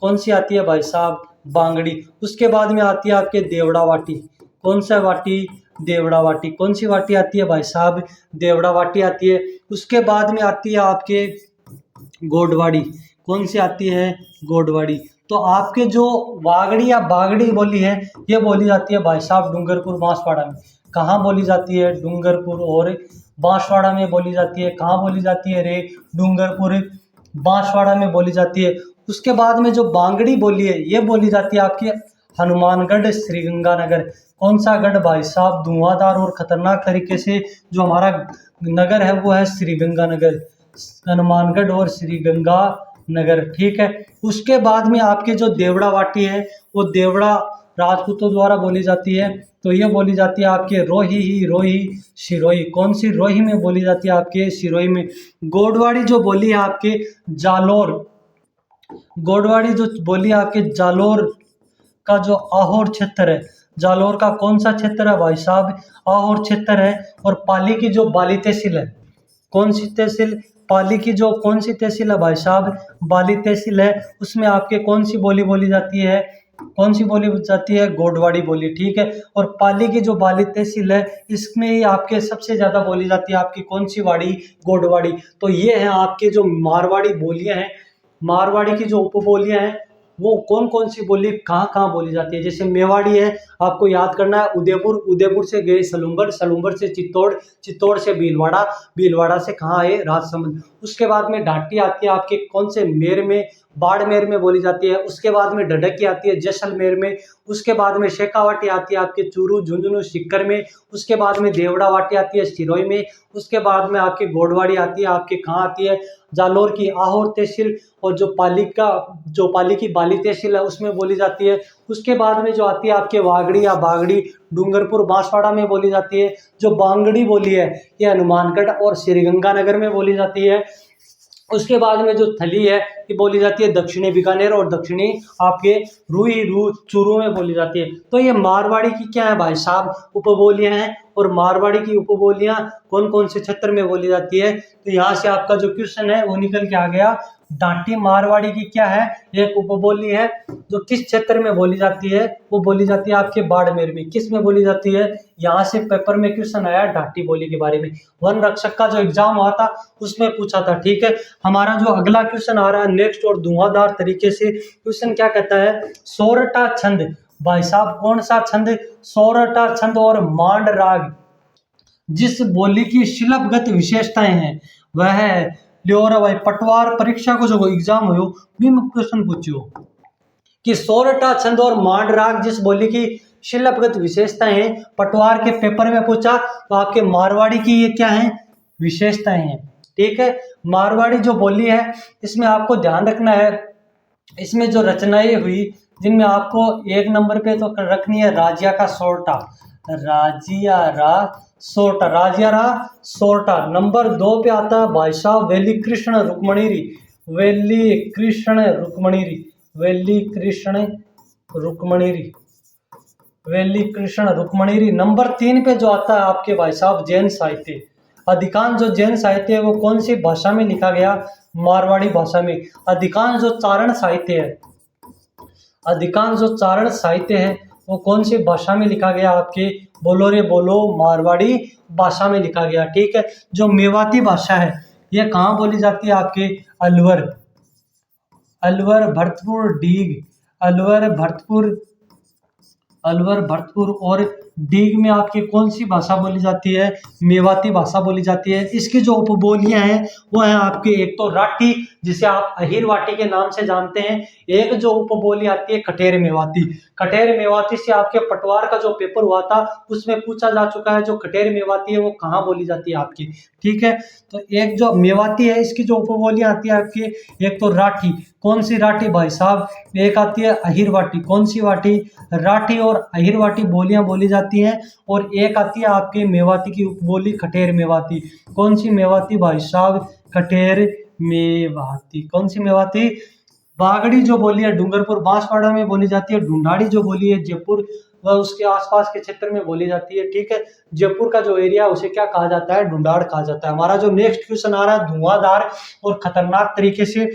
Speaker 1: कौन सी आती है भाई साहब? बांगड़ी। उसके बाद में आती है आपके देवड़ा वाटी। कौन सा वाटी? देवड़ा वाटी। कौन सी वाटी आती है भाई साहब? देवड़ा वाटी आती है। उसके बाद में आती है आपके गोडवाड़ी। कौन सी आती है? गोडवाड़ी। तो आपके जो वागड़ी या बागड़ी बोली है ये बोली जाती है भाई साहब डूंगरपुर बांसवाड़ा में। कहाँ बोली जाती है? डूंगरपुर और बांसवाड़ा में बोली जाती है। कहाँ बोली जाती है रे? डूंगरपुर बांसवाड़ा में बोली जाती है। उसके बाद में जो बांगड़ी बोली है ये बोली जाती है आपकी हनुमानगढ़, श्रीगंगानगर। कौन सा गढ़ भाई साहब? धुआंधार और खतरनाक तरीके से जो हमारा नगर है वो है श्रीगंगानगर। हनुमानगढ़ और श्रीगंगा नगर। ठीक है। उसके बाद में आपके जो देवड़ा वाटी है वो देवड़ा राजपूतों द्वारा बोली जाती है। तो ये बोली जाती है आपके रोही ही रोही सिरोही। कौन सी? रोही में बोली जाती है आपके सिरोही में। गोडवाड़ी जो बोली है आपके जालोर। गोडवाड़ी जो बोली है आपके जालोर का जो आहोर क्षेत्र है। जालोर का कौन सा क्षेत्र है भाई साहब? आहोर क्षेत्र है। और पाली की जो बाली तहसील है। कौन सी तहसील? पाली की जो कौन सी तहसील है भाई साहब? बाली तहसील है। उसमें आपके कौन सी बोली बोली जाती है? कौन सी बोली जाती है? गोडवाड़ी बोली। ठीक है। और पाली की जो बाली तहसील है इसमें ही आपके सबसे ज्यादा बोली जाती है आपकी कौन सी वाड़ी? गोडवाड़ी। तो ये है आपके जो मारवाड़ी बोलियां हैं। मारवाड़ी की जो उपबोलियां हैं वो कौन कौन सी बोली कहाँ कहाँ बोली जाती है? जैसे मेवाड़ी है आपको याद करना है उदयपुर। उदयपुर से गए सलूम्बर। सलूम्बर से चित्तौड़। चित्तौड़ से भीलवाड़ा। भीलवाड़ा से कहाँ है? राजसमंद। उसके बाद में ढाटी आती है आपके कौन से? मेर में, बाड़मेर में बोली जाती है। उसके बाद में ढढकी आती है जैसलमेर में। उसके बाद में शेखावाटी आती है आपके चूरू, झुंझुनू, सीकर में। उसके बाद में देवड़ा वाटी आती है सिरोही में। उसके बाद में आपके गोडवाड़ी आती है आपके कहाँ आती है? जालोर की आहोर तहसील। और जो पाली की बाली तहसील है उसमें बोली जाती है। उसके बाद में जो आती है आपके वागड़ी या बागड़ी डूंगरपुर बांसवाड़ा में बोली जाती है। जो बांगड़ी बोली है ये हनुमानगढ़ और श्रीगंगानगर में बोली जाती है। उसके बाद में जो थली है ये बोली जाती है दक्षिणी बीकानेर और दक्षिणी आपके रू चूरू में बोली जाती है। तो ये मारवाड़ी की क्या है भाई साहब? उपबोलियां हैं। और मारवाड़ी की उपबोलियां कौन कौन से क्षेत्र में बोली जाती है? तो यहाँ से आपका जो क्वेश्चन है वो निकल के आ गया डांटी मारवाड़ी की क्या है, एक उपबोली है जो किस क्षेत्र में बोली जाती है, वो बोली जाती है आपके बाड़मेर में। किस में बोली जाती है, यहाँ से पेपर में क्वेश्चन आया डांटी बोली के बारे में, वन रक्षक का जो एग्जाम हुआ था उसमें पूछा था। ठीक है, हमारा जो अगला क्वेश्चन आ रहा है नेक्स्ट और धुआंधार तरीके से, क्वेश्चन क्या कहता है, सोरठा छंद, भाई साहब कौन सा छंद, सोरठा छंद और मांड राग जिस बोली की शिल्पगत विशेषताएं हैं वह है, लियो रे भाई पटवार परीक्षा को जो एग्जाम हो भी क्वेश्चन पूछो कि सोरठा छंद और मांड राग जिस बोली की शिल्पगत विशेषताएं हैं, पटवार के पेपर में पूछा तो आपके मारवाड़ी की ये क्या है, विशेषताएं हैं। ठीक है, मारवाड़ी जो बोली है इसमें आपको ध्यान रखना है, इसमें जो रचनाएं हुई जिनमें आपको एक नंबर पे तो रखनी है राजिया का सोरठा, राजिया रा सोरठा, राजिया रा सोरठा। नंबर 2 पे आता है भाई साहब वेली कृष्ण रुक्मणीरी, वेली कृष्ण रुक्मणीरी, वेली कृष्ण रुक्मणीरी, वेली कृष्ण रुक्मणीरी। नंबर 3 पे जो आता है आपके भाई साहब जैन साहित्य, अधिकांश जो जैन साहित्य है वो कौन सी भाषा में लिखा गया, मारवाड़ी भाषा में। अधिकांश जो चारण साहित्य है, अधिकांश जो चारण साहित्य है वो कौन सी भाषा में लिखा गया, आपके बोलो रे बोलो मारवाड़ी भाषा में लिखा गया। ठीक है, जो मेवाती भाषा है ये कहाँ बोली जाती है, आपके अलवर, अलवर भरतपुर डीग, अलवर भरतपुर, अलवर भरतपुर और डीग में आपकी कौन सी भाषा बोली जाती है, मेवाती भाषा बोली जाती है। इसकी जो उपबोलियां हैं वो हैं आपके, एक तो राठी जिसे आप अहिर वाटी के नाम से जानते हैं, एक जो उपबोली आती है कटेर मेवाती। कटेर मेवाती से आपके पटवार का जो पेपर हुआ था उसमें पूछा जा चुका है, जो कटेर मेवाती है वो कहाँ बोली जाती है आपकी। ठीक है, तो एक जो मेवाती है इसकी जो उपबोलियां आती है आपकी, एक तो राठी, कौन सी राठी भाई साहब, एक आती है अहिर वाटी, कौन सी वाटी, राठी और अहिर वाटी बोलियां बोली जाती हैं। और एक आती है आपकी मेवाती की उपबोली कटेर मेवाती, कौन सी मेवाती भाई साहब, कटेर मेवाती, कौन सी मेवाती। बागड़ी जो बोली है डूंगरपुर बांसवाड़ा में बोली जाती है, ढूंढाड़ी जो बोली है जयपुर व उसके आसपास के क्षेत्र में बोली जाती है। ठीक है, जयपुर का जो एरिया उसे क्या कहा जाता है, ढूंढाड़ कहा जाता है। हमारा जो नेक्स्ट क्वेश्चन आ रहा है धुआंधार और खतरनाक तरीके से,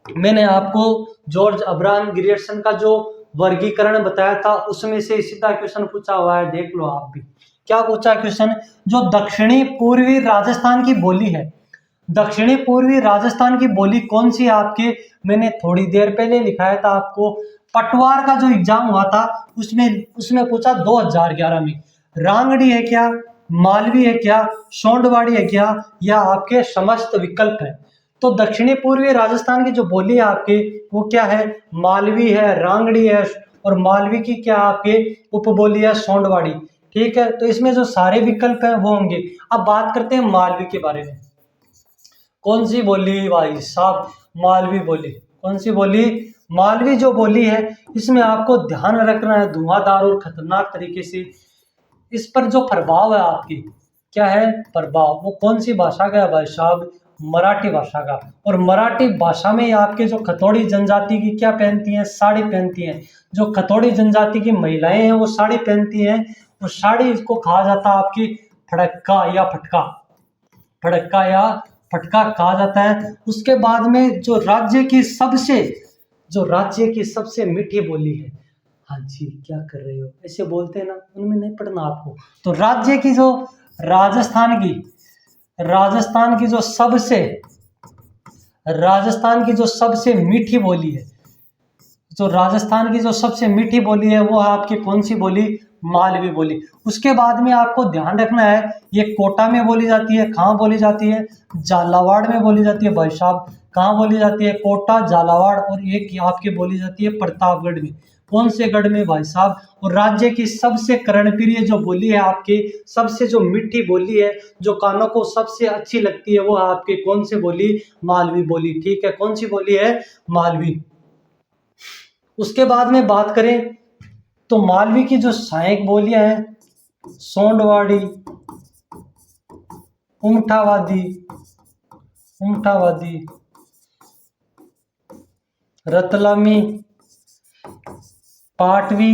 Speaker 1: मैंने आपको जॉर्ज अब्राहम ग्रियर्सन का जो वर्गीकरण बताया था उसमें से सीधा क्वेश्चन पूछा हुआ है, देख लो आप भी क्या पूछा क्वेश्चन। जो दक्षिणी पूर्वी राजस्थान की बोली है, दक्षिणी पूर्वी राजस्थान की बोली कौन सी है आपके, मैंने थोड़ी देर पहले लिखाया था आपको, पटवार का जो एग्जाम हुआ था उसमें उसमें पूछा 2011 में, रांगड़ी है क्या, मालवी है क्या, सोंडवाड़ी है क्या, या आपके समस्त विकल्प है। तो दक्षिणी पूर्वी राजस्थान की जो बोली है आपकी वो क्या है, मालवी है, रांगड़ी है, और मालवी की क्या आपके उपबोली है सोंडवाड़ी। ठीक है, तो इसमें जो सारे विकल्प है वो होंगे। अब बात करते हैं मालवी के बारे में, कौन सी बोली भाई साहब, मालवी बोली, कौन सी बोली, मालवी जो बोली है इसमें आपको ध्यान रखना है धुआंधार और खतरनाक तरीके से, इस पर जो प्रभाव है आपकी क्या है, प्रभाव वो कौन सी भाषा का है भाई साहब, मराठी भाषा का। और मराठी भाषा में आपके जो खतौड़ी जनजाति की क्या पहनती हैं, साड़ी पहनती हैं। जो खतौड़ी जनजाति की महिलाएं हैं वो साड़ी पहनती हैं, और साड़ी इसको कहा जाता है आपकी फड़क्का या फटका, फड़क्का या फटका कहा जाता है। उसके बाद में जो राज्य की सबसे, जो राज्य की सबसे मीठी बोली है, हाँ जी क्या कर रहे हो, ऐसे बोलते हैं ना, उनमें नहीं पढ़ना आपको। तो राज्य की जो राजस्थान की, राजस्थान की जो सबसे, राजस्थान की जो सबसे मीठी बोली है, जो राजस्थान की जो सबसे मीठी बोली है वो है आपकी कौन सी बोली, मालवी बोली। उसके बाद में आपको ध्यान रखना है ये कोटा में बोली जाती है, कहाँ बोली जाती है, झालावाड़ में बोली जाती है भाई साहब, कहाँ बोली जाती है, कोटा, झालावाड़, और एक आपकी बोली जाती है प्रतापगढ़ में, कौन से गढ़ में भाई साहब। और राज्य की सबसे कर्णप्रिय जो बोली है आपकी, सबसे जो मीठी बोली है, जो कानों को सबसे अच्छी लगती है वो है आपकी कौन सी बोली, मालवी बोली। ठीक है, कौन सी बोली है, मालवी। उसके बाद में बात करें तो मालवी की जो सहायक बोलियां हैं, सोंडवाड़ी, उमठावादी, उमठावादी, रतलामी, पाटवी,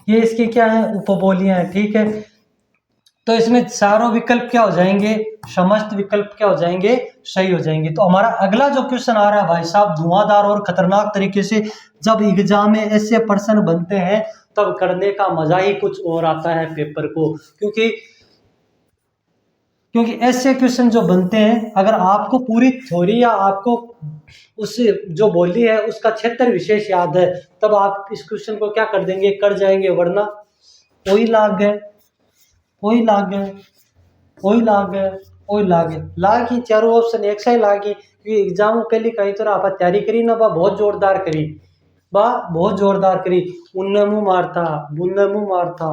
Speaker 1: ये इसके क्या है, उपबोलियां हैं। ठीक है, तो इसमें चारों विकल्प क्या हो जाएंगे, समस्त विकल्प क्या हो जाएंगे, सही हो जाएंगे। तो हमारा अगला जो क्वेश्चन आ रहा है भाई साहब, धुआंधार और खतरनाक तरीके से जब एग्जाम में ऐसे प्रश्न बनते हैं तब करने का मजा ही कुछ और आता है पेपर को, क्योंकि ऐसे क्वेश्चन जो बनते हैं, अगर आपको पूरी थ्योरी या आपको उस जो बोली है उसका क्षेत्र विशेष याद है, तब आप इस क्वेश्चन को क्या कर देंगे, कर जाएंगे, वरना वही लाग गए, वही लाग गए, वही लाग गए, वही लागे लाग ही चारों ऑप्शन एक सा ही लागी, क्योंकि एग्जाम पहले कई तरह आप तैयारी करी ना, बा बहुत जोरदार करी, बा बहुत जोरदार करी, उन्ने मुंह मारता, बुन्ने मुंह मारता,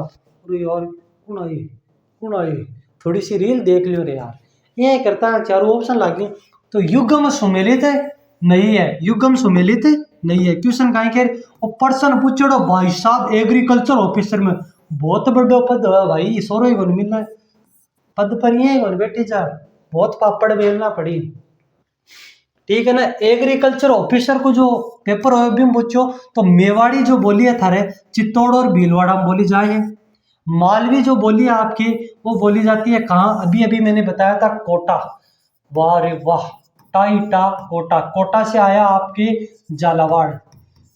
Speaker 1: अरे यार कौन आई, थोड़ी सी रील देख लियो रे यार, ये करता है, चारों ऑप्शन लागी। तो युग्म सुमेलित है, नहीं है, युग्म सुमेलित नहीं है। क्वेश्चन कहीं कह और पर्सन पूछो भाई साहब एग्रीकल्चर ऑफिसर में, बहुत बड़ो पद है भाई, सोरो ही कौन मिलना है पद पर, ये कौन बैठी जा, बहुत पापड़ बेलना पड़ी, ठीक है ना। एग्रीकल्चर ऑफिसर को जो पेपर हो भी पूछो तो मेवाड़ी जो बोली है थारे चित्तौड़ और भीलवाड़ा में बोली जाए है। मालवी जो बोली है आपकी वो बोली जाती है कहाँ, अभी अभी मैंने बताया था कोटा, वाह रे वाह, टाइटा कोटा, कोटा से आया आपके झालावाड़,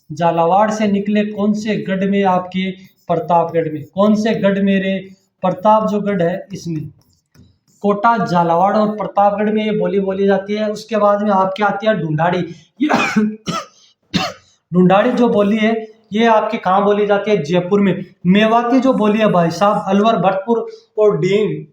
Speaker 1: झालावाड़ से निकले कौन से गढ़ में, आपके प्रतापगढ़ में, कौन से गढ़ मेरे, प्रताप जो गढ़ है इसमें, कोटा झालावाड़ और प्रतापगढ़ में ये बोली बोली जाती है। उसके बाद में आपके आती है ढूंढाड़ी, ये ढूंढाड़ी जो बोली है ये आपकी कहाँ बोली जाती है, जयपुर में। मेवाती जो बोली है भाई साहब अलवर भरतपुर और डींग,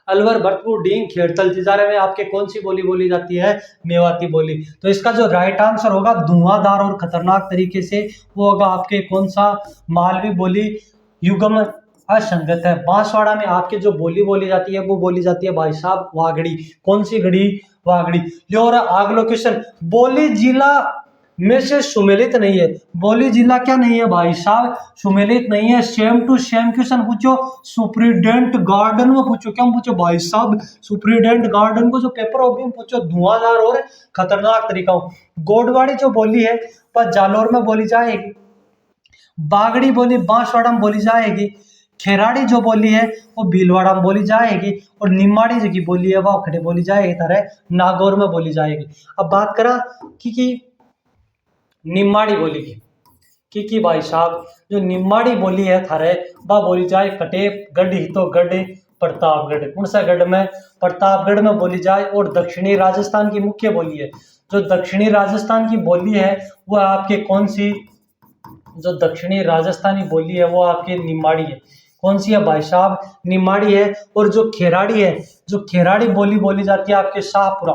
Speaker 1: अलवर भरतपुर डींग खेड़तल तिजारे में आपके कौन सी बोली बोली जाती है, मेवाती बोली। तो इसका जो राइट आंसर होगा धुआंधार और खतरनाक तरीके से, वो होगा आपके कौन सा, मालवी बोली। युग्म असंगत है। बांसवाड़ा में आपके जो बोली बोली जाती है वो बोली जाती है भाई साहब वागड़ी, कौन सी गढ़ी, वागड़ी। लो अगला क्वेश्चन, बोली जिला में से सुमेलित नहीं है, बोली जिला क्या नहीं है भाई साहब, सुमेलित नहीं है। सेम टू सेम क्वेश्चन पूछो सुप्रीडेंट गार्डन में पूछो, क्या पूछो भाई साहब, सुप्रीडेंट गार्डन को जो पेपर होगी पूछो धुआंधार और खतरनाक तरीका। गोडवाड़ी जो बोली है वह जालोर में बोली जाएगी, बागड़ी बोली बांसवाड़ा में बोली जाएगी, खेराड़ी जो बोली है वो भीलवाड़ा में बोली जाएगी, और निम्माड़ी जो की बोली है वह खड़े बोली जाएगी, तरह नागौर में बोली जाएगी। अब बात करा कि निम्माड़ी बोली की भाई साहब जो निम्माड़ी बोली है थारे वह बोली जाए कटेप गढ़ ही तो गढ़ प्रतापगढ़, कौन सा गढ़ में, प्रतापगढ़ में बोली जाए। और दक्षिणी राजस्थान की मुख्य बोली है, जो दक्षिणी राजस्थान की बोली है वो आपके कौन सी, जो दक्षिणी राजस्थानी बोली है वो आपके निम्माड़ी है, कौन सी है भाई साहब, निम्माड़ी है। और जो खेराड़ी है, जो खेराड़ी बोली बोली जाती है आपके शाहपुरा,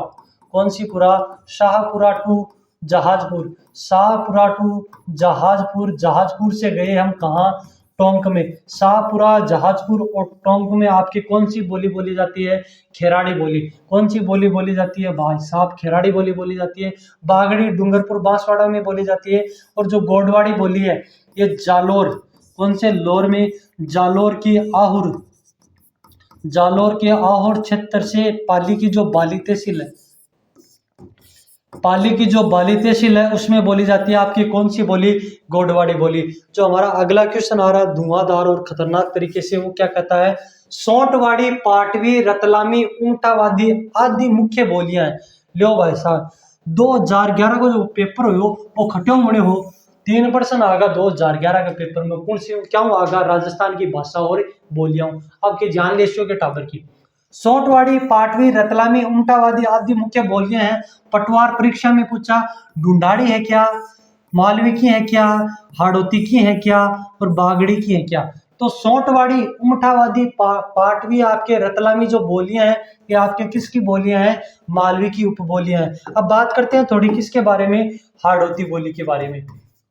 Speaker 1: कौन सी पुरा, शाहपुरा टू जहाजपुर, शाहपुरा टू जहाजपुर, जहाजपुर से गए हम कहाँ, टोंक में, शाहपुरा जहाजपुर और टोंक में आपकी कौन सी बोली बोली जाती है, खेराड़ी बोली, कौन सी बोली बोली जाती है भाई साहब, खेराड़ी बोली बोली जाती है। बागड़ी डूंगरपुर बांसवाड़ा में बोली जाती है। और जो गोडवाड़ी बोली है ये जालोर, कौन से लोर में, जालोर की आहुर, जालोर के आहुर क्षेत्र से पाली की जो बाली तहसील है, पाली की जो बाली तहसील है उसमें बोली जाती है आपकी कौन सी बोली, गोडवाड़ी बोली। जो हमारा अगला क्वेश्चन आ रहा है धुआंधार और खतरनाक तरीके से, वो क्या कहता है, सोंटवाड़ी पाटवी रतलामी ऊंटावादी आदि मुख्य बोलियां हैं। लो भाई साहब 2011 को जो पेपर हो वो खट्यों बने हो, 3% आगा 2011 के पेपर में कौन सी क्या आगा, राजस्थान की भाषा और बोलियां आपके जान लेशियो के टाबर की। सोंटवाड़ी पाटवी रतलामी उमटावादी आदि मुख्य बोलियां हैं। पटवार परीक्षा में पूछा, ढूंढाड़ी है क्या, मालवी की है क्या, हाड़ौती की है क्या, और बागड़ी की है क्या। तो सोंटवाड़ी उमठावादी पाटवी आपके रतलामी जो बोलियां हैं ये आपके किसकी बोलियां हैं, मालवी की उपबोलियां हैं। अब बात करते हैं थोड़ी किसके बारे में, हाड़ौती बोली के बारे में।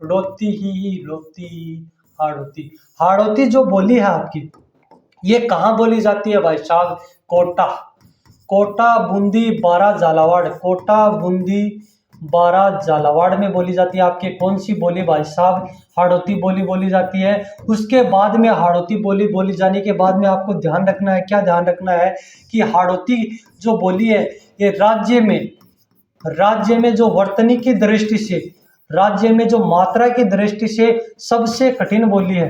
Speaker 1: रोती ही रोती हाड़ौती, हाड़ौती जो बोली है आपकी ये कहाँ बोली जाती है भाई साहब, कोटा, कोटा बूंदी बारा झालावाड़, कोटा बूंदी बारा झालावाड़ में बोली जाती है। आपके कौन सी बोली भाई साहब, हाड़ौती बोली बोली जाती है। उसके बाद में हाड़ौती बोली बोली जाने के बाद में आपको ध्यान रखना है, क्या ध्यान रखना है कि हाड़ौती जो बोली है ये राज्य में जो वर्तनी की दृष्टि से, राज्य में जो मात्रा की दृष्टि से सबसे कठिन बोली है,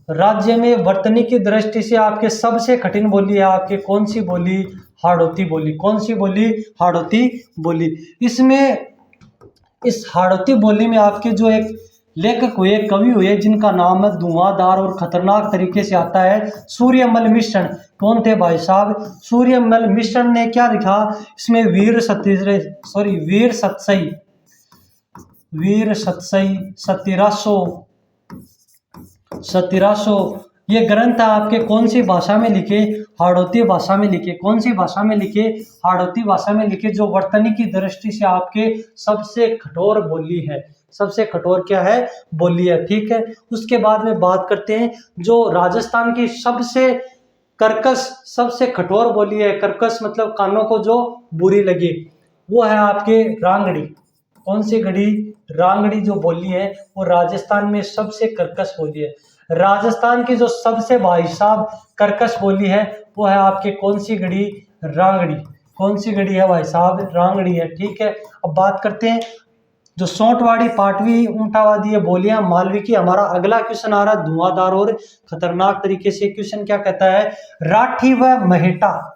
Speaker 1: राज्य में वर्तनी की दृष्टि से आपके सबसे कठिन बोली है आपके कौन सी बोली? हाड़ौती बोली। कौन सी बोली? हाड़ौती बोली। इसमें इस हाड़ौती बोली में आपके जो एक लेखक हुए, कवि हुए, जिनका नाम है धुआंधार और खतरनाक तरीके से आता है, सूर्यमल मिश्र। कौन थे भाई साहब? सूर्यमल मिश्र ने क्या लिखा इसमें? वीर सतसई सतिरासो ये ग्रंथ आपके कौन सी भाषा में लिखे? हाड़ौती भाषा में लिखे। कौन सी भाषा में लिखे? हाड़ौती भाषा में लिखे, जो वर्तनी की दृष्टि से आपके सबसे कठोर बोली है। सबसे कठोर क्या है? बोली है। ठीक है, उसके बाद में बात करते हैं जो राजस्थान की सबसे कर्कश, सबसे कठोर बोली है। कर्कश मतलब कानों को जो बुरी लगे, वो है आपके रांगड़ी। कौन सी घड़ी? रांगड़ी जो बोली है वो राजस्थान में सबसे कर्कश बोली है। राजस्थान की जो सबसे भाई साहब कर्कश बोली है वो है आपके कौन सी घड़ी? रांगड़ी। कौन सी घड़ी है भाई साहब? रांगड़ी है। ठीक है, अब बात करते हैं जो सोंटवाड़ी, पाटवी, ऊंटावादी ये बोलियां मालवी की। हमारा अगला क्वेश्चन आ रहा है धुआंधार और खतरनाक तरीके से। क्वेश्चन क्या कहता है? राठी व महेटा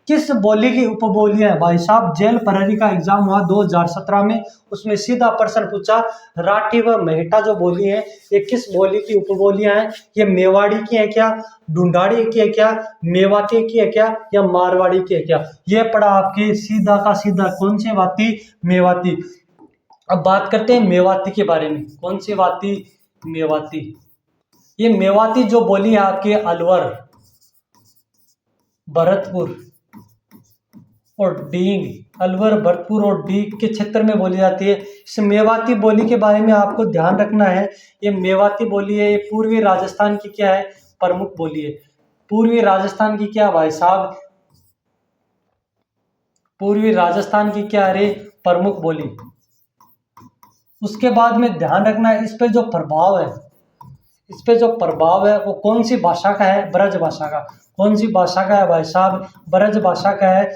Speaker 1: किस बोली की उपबोलियां है? भाई साहब जेल प्रहरी का एग्जाम हुआ 2017 में, उसमें सीधा प्रश्न पूछा राठी व महेटा जो बोली है ये किस बोली की उपबोलियां हैं? ये मेवाड़ी की है क्या? ढूंढाड़ी की है क्या? मेवाती की है क्या? या मारवाड़ी की है क्या? ये पड़ा आपकी सीधा का सीधा। कौन सी वाती? मेवाती। अब बात करते हैं मेवाती के बारे में। कौन सी वाती? मेवाती। ये मेवाती जो बोली है आपके अलवर, भरतपुर और डींग, अलवर, भरतपुर और डींग के क्षेत्र में बोली जाती है। इस मेवाती बोली के बारे में आपको ध्यान रखना है। ये मेवाती बोली है, ये पूर्वी राजस्थान की क्या है? प्रमुख बोली है। पूर्वी राजस्थान की क्या भाई साहब? पूर्वी राजस्थान की क्या है? प्रमुख बोली। उसके बाद में ध्यान रखना है इस पे जो प्रभाव है, इस पे जो प्रभाव है वो कौन सी भाषा का है? ब्रज भाषा का। कौन सी भाषा का है भाई साहब? ब्रज भाषा का है।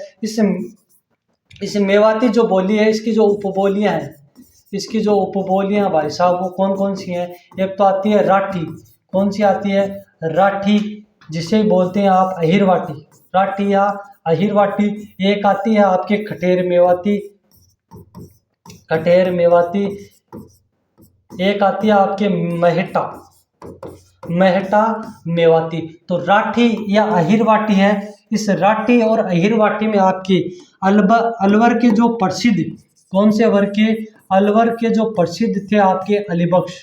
Speaker 1: इस मेवाती जो बोली है इसकी जो उपबोलियां हैं, इसकी जो उपबोलियां भाई साहब वो कौन कौन सी हैं? एक तो आती है राठी। कौन सी आती है? राठी, जिसे बोलते हैं आप अहिरवाटी। राठी या अहिरवाटी। एक आती है आपके खटेर मेवाती, खटेर मेवाती। एक आती है आपके मेहटा, मेहटा मेवाती। तो राठी या अहिरवाटी है। इस राठी और अहिरवाटी में आपकी अलवर के जो प्रसिद्ध, कौन से वर्ग के? अलवर के जो प्रसिद्ध थे आपके अलीबख्श।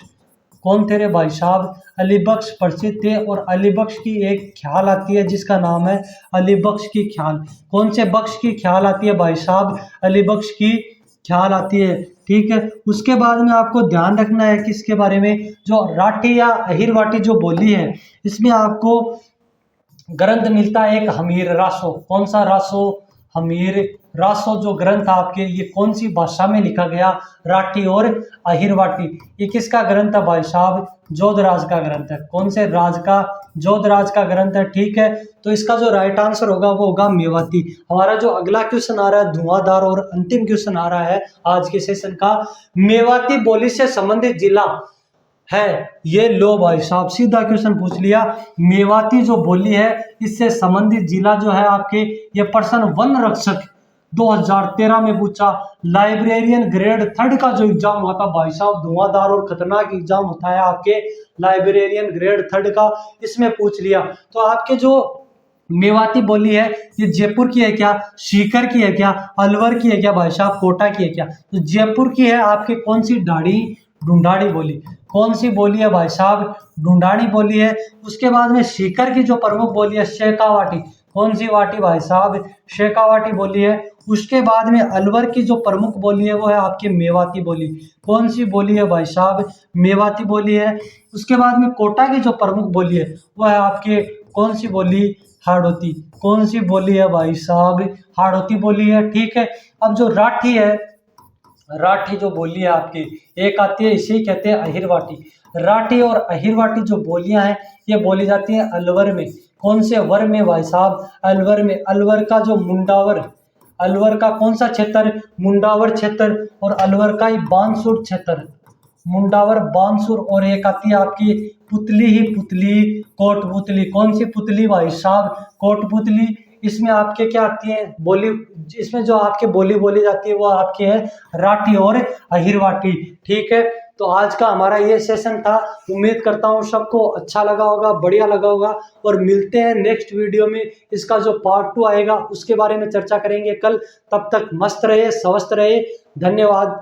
Speaker 1: कौन थे रे भाई साहब? अलीबख्श प्रसिद्ध थे। और अलीबख्श की एक ख्याल आती है जिसका नाम है अलीबख्श की ख्याल। कौन से बख्श की ख्याल आती है भाई साहब? अलीबख्श की ख्याल आती है। ठीक है, उसके बाद में आपको ध्यान रखना है कि इसके बारे में जो राठी या अहिरवाटी जो बोली है इसमें आपको ग्रंथ मिलता है एक हमीर रासो। कौन सा रासो? हमीर रासो जो ग्रंथ आपके ये कौन सी भाषा में लिखा गया? राठी और अहिरवाटी। ये किसका ग्रंथ है भाई साहब? जोधराज का ग्रंथ है। कौन से राज का? जोधराज का ग्रंथ है। ठीक है, तो इसका जो राइट आंसर होगा वो होगा मेवाती। हमारा जो अगला क्वेश्चन आ रहा है धुआंधार और अंतिम क्वेश्चन आ रहा है आज के सेशन का, मेवाती बोली से संबंधित जिला है ये। लो भाई साहब सीधा क्वेश्चन पूछ लिया। मेवाती जो बोली है इससे संबंधित जिला जो है आपके, ये प्रश्न वन रक्षक 2013 में पूछा। लाइब्रेरियन ग्रेड 3 का जो एग्जाम हुआ था भाई साहब, धुआंधार और खतरनाक एग्जाम होता है आपके लाइब्रेरियन ग्रेड 3 का, इसमें पूछ लिया। तो आपके जो मेवाती बोली है ये जयपुर की है क्या? सीकर की है क्या? अलवर की है क्या भाई साहब? कोटा की है क्या? तो जयपुर की है आपके कौन सी? ढूंढाड़ी बोली। कौन सी बोली है भाई साहब? ढूंढाड़ी बोली है। उसके बाद में सीकर की जो प्रमुख बोली है शेखावाटी। कौन सी वाटी भाई साहब? शेखावाटी बोली है। उसके बाद में अलवर की जो प्रमुख बोली है वो है आपकी मेवाती बोली। कौन सी बोली है भाई साहब? मेवाती बोली है। उसके बाद में कोटा की जो प्रमुख बोली है वो है आपके कौन सी बोली? हाड़ौती। कौन सी बोली है भाई साहब? हाड़ौती बोली है। ठीक है, अब जो राठी है, राठी जो बोली है आपकी एक आती है, इसे कहते हैं अहिरवाटी। राठी और अहिरवाटी जो बोलियां हैं ये बोली जाती हैं अलवर में। कौन से वर में भाई साहब? अलवर में। अलवर का जो मुंडावर, अलवर का कौन सा क्षेत्र? मुंडावर क्षेत्र। और अलवर का ही बानसूर क्षेत्र, मुंडावर, बानसुर, और एक आती है आपकी पुतली ही पुतली, कोटपुतली। कौन सी पुतली भाई साहब? कोटपुतली। इसमें आपके क्या आती है बोली, इसमें जो आपके बोली बोली जाती है वो आपकी है राठी और अहिरवाटी। ठीक है, तो आज का हमारा ये सेशन था। उम्मीद करता हूँ सबको अच्छा लगा होगा, बढ़िया लगा होगा, और मिलते हैं नेक्स्ट वीडियो में। इसका जो पार्ट 2 आएगा उसके बारे में चर्चा करेंगे कल। तब तक मस्त रहे, स्वस्थ रहे। धन्यवाद।